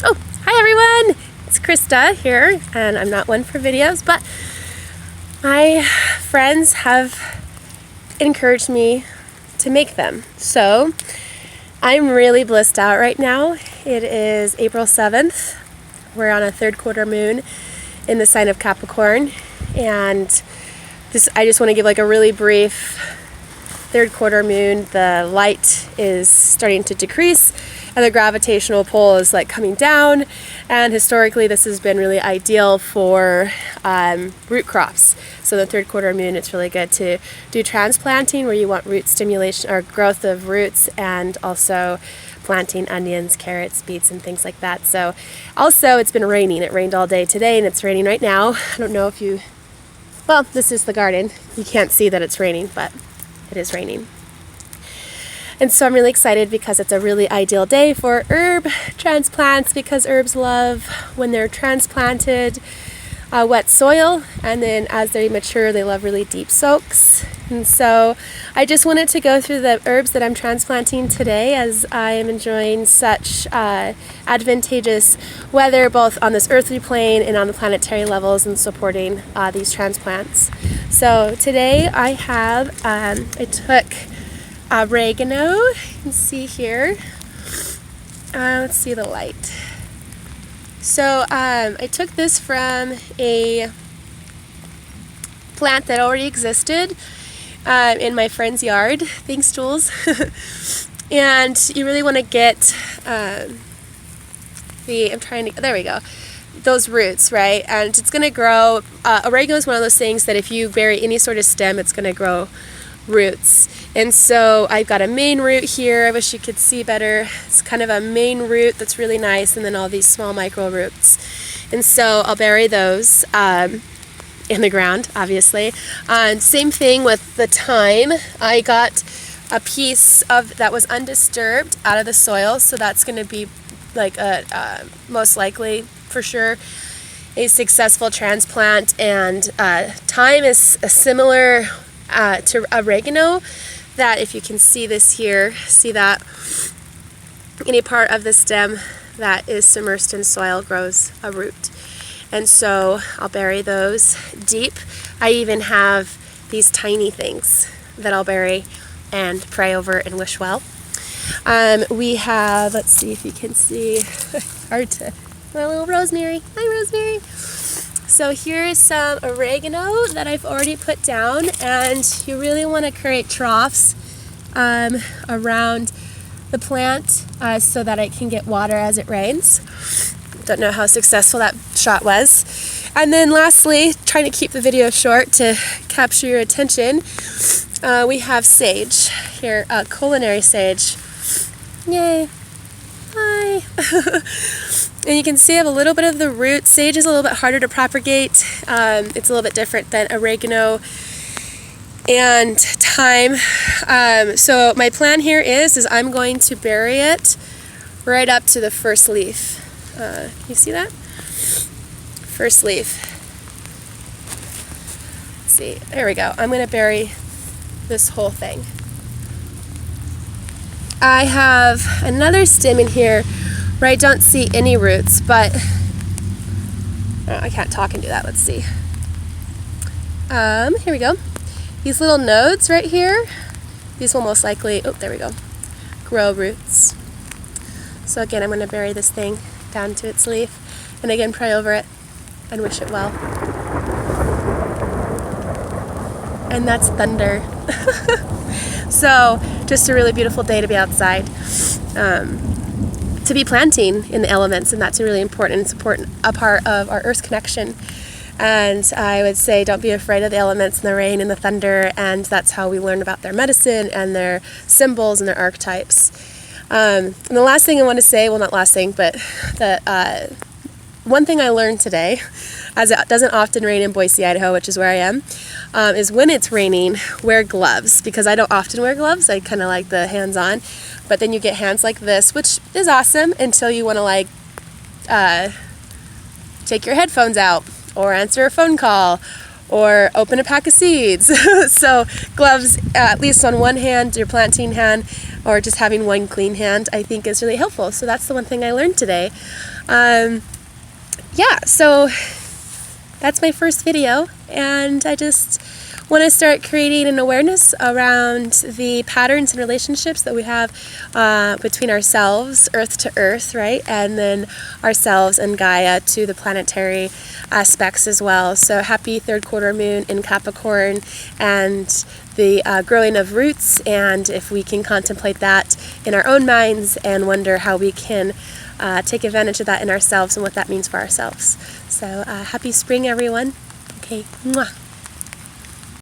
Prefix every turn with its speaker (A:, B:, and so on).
A: Oh, hi everyone! It's Krista here, and I'm not one for videos, but my friends have encouraged me to make them. So I'm really blissed out right now. It is April 7th. We're on a third quarter moon in the sign of Capricorn, and I just want to give like a really brief third quarter moon. The light is starting to decrease and the gravitational pull is like coming down, and historically this has been really ideal for root crops. So the third quarter moon, it's really good to do transplanting, where you want root stimulation or growth of roots, and also planting onions, carrots, beets, and things like that. So also it's been raining. It rained all day today and it's raining right now. I don't know if you, well, this is the garden. You can't see that it's raining, but it is raining. And so I'm really excited because it's a really ideal day for herb transplants, because herbs love when they're transplanted wet soil, and then as they mature they love really deep soaks. And so I just wanted to go through the herbs that I'm transplanting today, as I am enjoying such advantageous weather both on this earthly plane and on the planetary levels, and supporting these transplants. So today I have, I took oregano, you can see here. Let's see the light. So I took this from a plant that already existed in my friend's yard. Thanks, Jules. And you really want to get there we go, those roots, right? And it's going to grow. Oregano is one of those things that if you bury any sort of stem, it's going to grow roots. And so I've got a main root here. I wish you could see better. It's kind of a main root that's really nice, and then all these small micro roots. And so I'll bury those in the ground, obviously. Same thing with the thyme. I got a piece of that was undisturbed out of the soil, so that's going to be like a most likely, for sure, a successful transplant. And thyme is a similar to oregano, that if you can see this here, see that any part of the stem that is submersed in soil grows a root. And so I'll bury those deep. I even have these tiny things that I'll bury and pray over and wish well. We have, let's see if you can see, hard to, my little rosemary. Hi, rosemary. So here is some oregano that I've already put down, and you really want to create troughs around the plant so that it can get water as it rains. Don't know how successful that shot was. And then lastly, trying to keep the video short to capture your attention, we have sage here, culinary sage. Yay! Hi! And you can see I have a little bit of the root. Sage is a little bit harder to propagate. It's a little bit different than oregano and thyme. So my plan here is I'm going to bury it right up to the first leaf. You see that? First leaf. Let's see. There we go. I'm going to bury this whole thing. I have another stem in here where I don't see any roots, but I can't talk and do that. Let's see. Here we go. These little nodes right here, these will most likely, oh, there we go, grow roots. So again, I'm going to bury this thing down to its leaf, and again, pray over it and wish it well. And that's thunder. So just a really beautiful day to be outside. To be planting in the elements, and that's really important. It's important, a part of our Earth's connection. And I would say don't be afraid of the elements and the rain and the thunder, and that's how we learn about their medicine and their symbols and their archetypes. And the last thing I want to say, well, not last thing, but the one thing I learned today, as it doesn't often rain in Boise, Idaho, which is where I am, is when it's raining, wear gloves, because I don't often wear gloves. I kind of like the hands-on, but then you get hands like this, which is awesome until you want to like take your headphones out or answer a phone call or open a pack of seeds. So gloves, at least on one hand, your planting hand, or just having one clean hand, I think is really helpful. So that's the one thing I learned today. Yeah, so that's my first video, and I just want to start creating an awareness around the patterns and relationships that we have between ourselves, earth to earth, right? And then ourselves and Gaia to the planetary aspects as well. So happy third quarter moon in Capricorn, and the growing of roots, and if we can contemplate that in our own minds and wonder how we can take advantage of that in ourselves and what that means for ourselves. So happy spring, everyone. Okay, mwah.